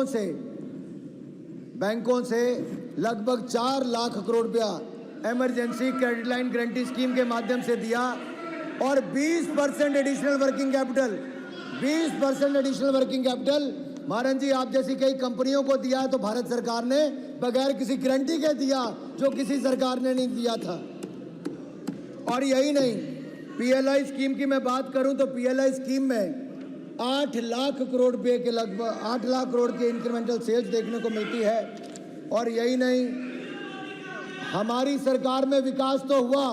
से लगभग 4 लाख करोड़ रुपया emergency credit line guarantee scheme के माध्यम से दिया और 20% additional working capital 20% additional working capital Maharaj ji आप जैसी कई कंपनियों को दिया तो भारत सरकार ने बगैर किसी गारंटी के दिया जो किसी सरकार ने नहीं दिया था। और यही नहीं, पीएलआई स्कीम की मैं बात करूं तो पीएलआई स्कीम में 8 लाख करोड़ रुपए के लगभग 8 लाख करोड़ के इंक्रीमेंटल सेल्स देखने को मिलती है। और यही नहीं, हमारी सरकार में विकास तो हुआ,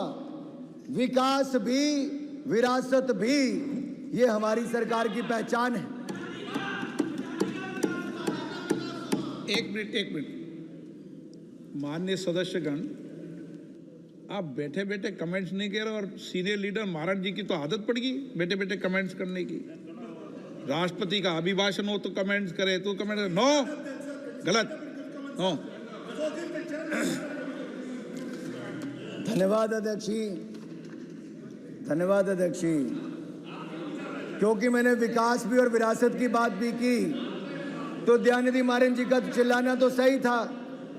विकास भी विरासत भी, ये हमारी सरकार की पहचान है। एक मिनट माननीय सदस्यगण, आप बैठे बैठे कमेंट्स नहीं कह रहे और सीनियर लीडर महाराज जी की तो आदत पड़ गई बैठे बैठे कमेंट्स करने की। राष्ट्रपति का अभिभाषण हो तो कमेंट्स करे, तो कमेंट करे। नो, गलत, नो। धन्यवाद अध्यक्ष जी, धन्यवाद अध्यक्ष जी। क्योंकि मैंने विकास भी और विरासत की बात भी की तो दयानिधि मारन जी का चिल्लाना तो सही था,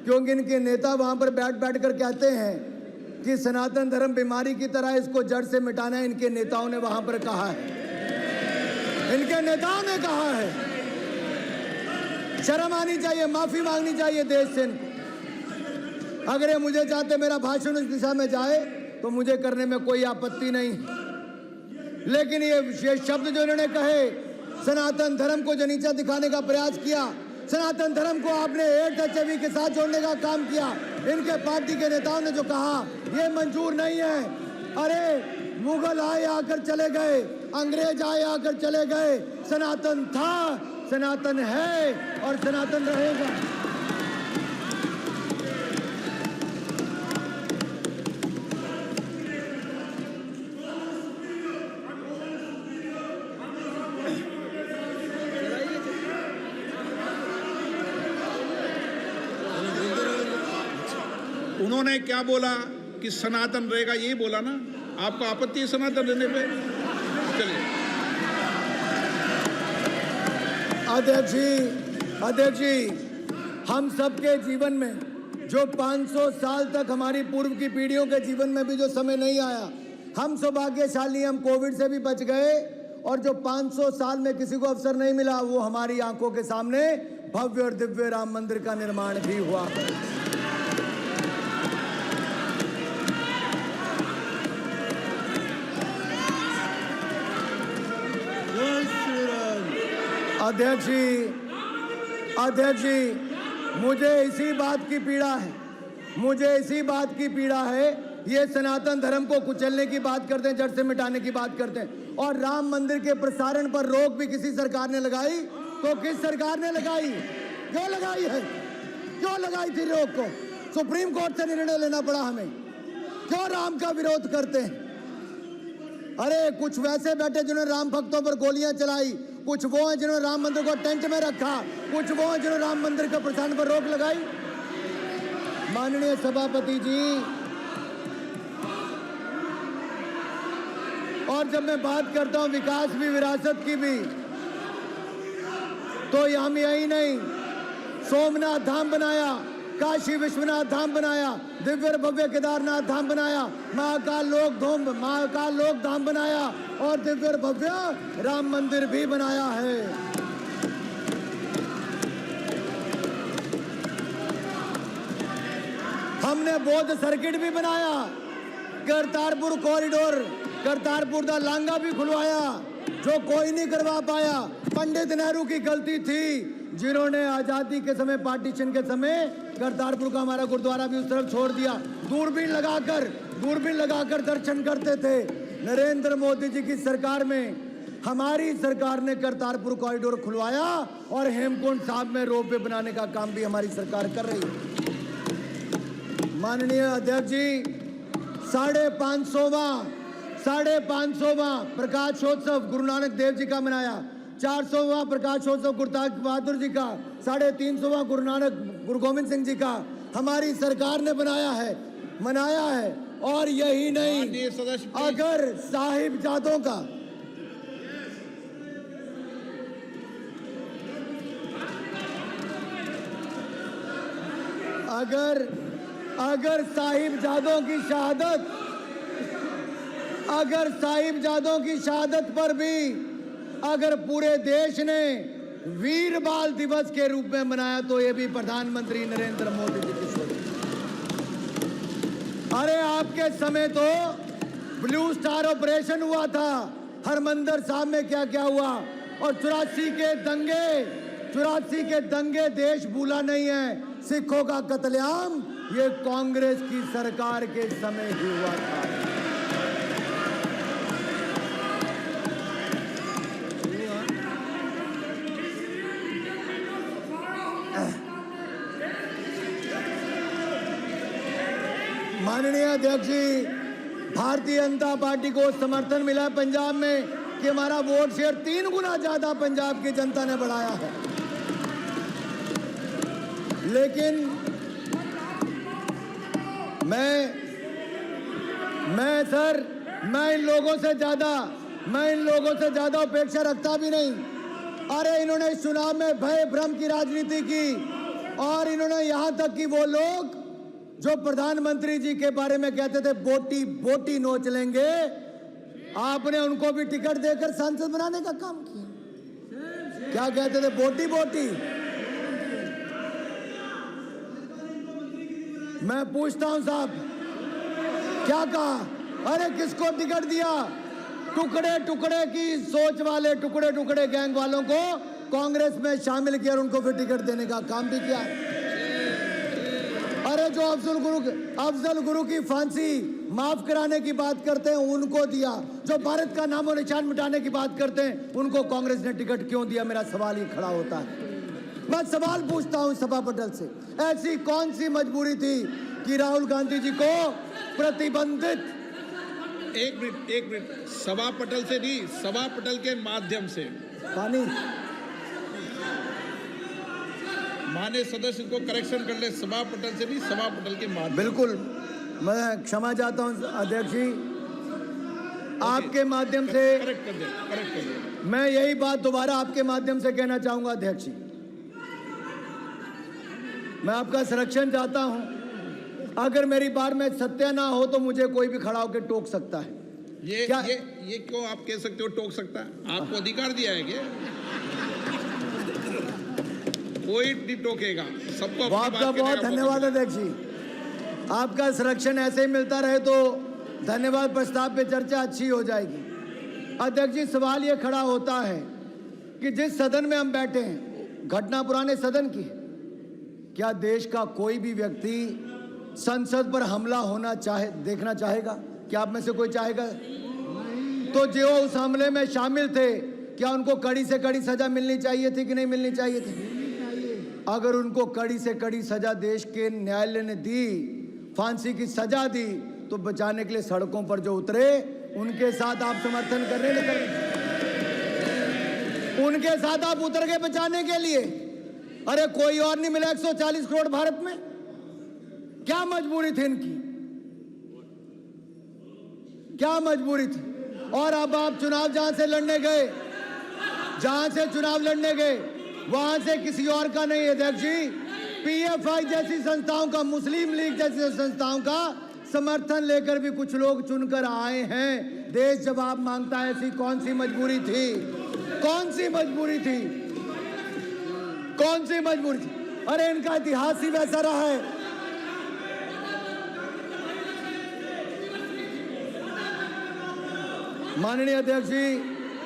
क्योंकि इनके नेता वहां पर बैठ कर कहते हैं कि सनातन धर्म बीमारी की तरह इसको जड़ से मिटाना है। इनके नेताओं ने वहां पर कहा है, इनके नेताओं ने कहा है। शर्म आनी चाहिए, माफी मांगनी चाहिए देश से। अगर ये मुझे चाहते मेरा भाषण इस दिशा में जाए तो मुझे करने में कोई आपत्ति नहीं, लेकिन ये शब्द जो इन्होंने कहे, सनातन धर्म को जो नीचा दिखाने का प्रयास किया, सनातन धर्म को आपने एचएवी के साथ जोड़ने का काम किया, इनके पार्टी के नेताओं ने जो कहा ये मंजूर नहीं है। अरे मुगल आए आकर चले गए, अंग्रेज आए आकर चले गए, सनातन था, सनातन है और सनातन रहेगा। उन्होंने क्या बोला कि सनातन रहेगा, यही बोला ना। आपको आपत्ति है सनातन रहने पे? चलिए। अध्यक्ष जी, हम सबके जीवन में जो 500 साल तक हमारी पूर्व की पीढ़ियों के जीवन में भी जो समय नहीं आया, हम सौभाग्यशाली, हम कोविड से भी बच गए। और जो 500 साल में किसी को अवसर नहीं मिला, वो हमारी आंखों के सामने भव्य और दिव्य राम मंदिर का निर्माण भी हुआ। अध्यक्ष जी, मुझे इसी बात की पीड़ा है, ये सनातन धर्म को कुचलने की बात करते हैं, जड़ से मिटाने की बात करते हैं। और राम मंदिर के प्रसारण पर रोक भी किसी सरकार ने लगाई, तो किस सरकार ने लगाई? क्यों लगाई है? क्यों लगाई थी रोक को? सुप्रीम कोर्ट से निर्णय लेना पड़ा हमें। क्यों राम का विरोध करते हैं? अरे कुछ वैसे बैठे जिन्होंने राम भक्तों पर गोलियां चलाई, कुछ वो हैं जिन्होंने राम मंदिर को टेंट में रखा, कुछ वो हैं जिन्होंने राम मंदिर के प्रसारण पर रोक लगाई। माननीय सभापति जी, और जब मैं बात करता हूं विकास भी विरासत की भी, तो हम यही नहीं, सोमनाथ धाम बनाया, काशी विश्वनाथ धाम बनाया, दिव्य भव्य केदारनाथ धाम बनाया, महाकाल लोक धाम बनाया और दिव्य भव्य राम मंदिर भी बनाया है। हमने बौद्ध सर्किट भी बनाया, करतारपुर कॉरिडोर, करतारपुर दा लांगा भी खुलवाया, जो कोई नहीं करवा पाया। पंडित नेहरू की गलती थी, जिन्होंने आजादी के समय, पार्टीशन के समय करतारपुर का हमारा गुरुद्वारा भी उस तरफ छोड़ दिया। दूरबीन लगाकर दर्शन करते थे। नरेंद्र मोदी जी की सरकार में हमारी सरकार ने करतारपुर कॉरिडोर खुलवाया और हेमकुंड साहब में रोपवे बनाने का काम भी हमारी सरकार कर रही है। माननीय अध्यक्ष जी, 550वां प्रकाशोत्सव गुरु नानक देव जी का मनाया, 400वां प्रकाशोत्सव गुरु तेग बहादुर जी का, 350वां गुरु गोविंद सिंह जी का हमारी सरकार ने मनाया है। और यही नहीं, अगर साहिबजादों का अगर साहिबजादों की शहादत पर भी अगर पूरे देश ने वीर बाल दिवस के रूप में मनाया तो ये भी प्रधानमंत्री नरेंद्र मोदी जी की सोच। अरे आपके समय तो ब्लू स्टार ऑपरेशन हुआ था, हरमंदिर साहब में क्या क्या हुआ, और 84 के दंगे देश भूला नहीं है। सिखों का कत्लेआम ये कांग्रेस की सरकार के समय ही हुआ था। माननीय अध्यक्ष जी, भारतीय जनता पार्टी को समर्थन मिला पंजाब में कि हमारा वोट शेयर 3 गुना ज्यादा पंजाब की जनता ने बढ़ाया है। लेकिन मैं इन लोगों से ज्यादा उपेक्षा रखता भी नहीं। अरे इन्होंने इस चुनाव में भय भ्रम की राजनीति की, और इन्होंने यहां तक कि वो लोग जो प्रधानमंत्री जी के बारे में कहते थे बोटी बोटी नोच लेंगे, आपने उनको भी टिकट देकर सांसद बनाने का काम किया। क्या कहते थे? बोटी बोटी। मैं पूछता हूं साहब, क्या कहा? अरे किसको टिकट दिया? टुकड़े टुकड़े की सोच वाले, टुकड़े टुकड़े गैंग वालों को कांग्रेस में शामिल किया और उनको फिर टिकट देने का काम भी किया। अरे जो अफजल गुरु की फांसी माफ कराने की बात करते हैं उनको दिया, जो भारत का नामो निशान मिटाने की बात करते हैं उनको कांग्रेस ने टिकट क्यों दिया? मेरा सवाल ही खड़ा होता है। मैं सवाल पूछता हूं सभा पटल से, ऐसी कौन सी मजबूरी थी कि राहुल गांधी जी को प्रतिबंधित? एक मिनट, सभा पटल से नहीं, सभा पटल के माध्यम से पानी माननीय सदस्य को करेक्शन कर ले, सभा पटल से नहीं, सभा पटल के माध्यम। बिल्कुल, मैं क्षमा चाहता हूं अध्यक्ष जी, आपके माध्यम से करेक्ट कर दे। मैं यही बात दोबारा आपके माध्यम से कहना चाहूंगा अध्यक्ष जी, मैं आपका संरक्षण चाहता हूं। अगर मेरी बात में सत्य ना हो तो मुझे कोई भी खड़ा होकर टोक सकता है। ये क्यों आप कह सकते हो टोक सकता है? आपको अधिकार दिया है क्या? कोई नहीं टोकेगा, सबको। आपका बहुत धन्यवाद अध्यक्ष जी, आपका संरक्षण ऐसे ही मिलता रहे तो धन्यवाद प्रस्ताव पे चर्चा अच्छी हो जाएगी। अध्यक्ष जी, सवाल ये खड़ा होता है कि जिस सदन में हम बैठे हैं, घटना पुराने सदन की है, क्या देश का कोई भी व्यक्ति संसद पर हमला होना देखना चाहेगा? क्या आप में से कोई चाहेगा? तो जो उस हमले में शामिल थे, क्या उनको कड़ी से कड़ी सजा मिलनी चाहिए थी कि नहीं मिलनी चाहिए थी? अगर उनको कड़ी से कड़ी सजा देश के न्यायालय ने दी, फांसी की सजा दी, तो बचाने के लिए सड़कों पर जो उतरे उनके साथ आप समर्थन कर रहे हैं? उनके साथ आप उतर गए बचाने के लिए। अरे कोई और नहीं मिला 140 करोड़ भारत में? क्या मजबूरी थी इनकी? क्या मजबूरी थी? और अब आप चुनाव जहां से लड़ने गए, वहां से किसी और का नहीं है अध्यक्ष जी, पीएफआई जैसी संस्थाओं का, मुस्लिम लीग जैसी संस्थाओं का समर्थन लेकर भी कुछ लोग चुनकर आए हैं। देश जवाब मांगता है। ऐसी कौन सी मजबूरी थी? कौन सी मजबूरी थी? अरे इनका इतिहास ही वैसा रहा है। माननीय अध्यक्ष जी,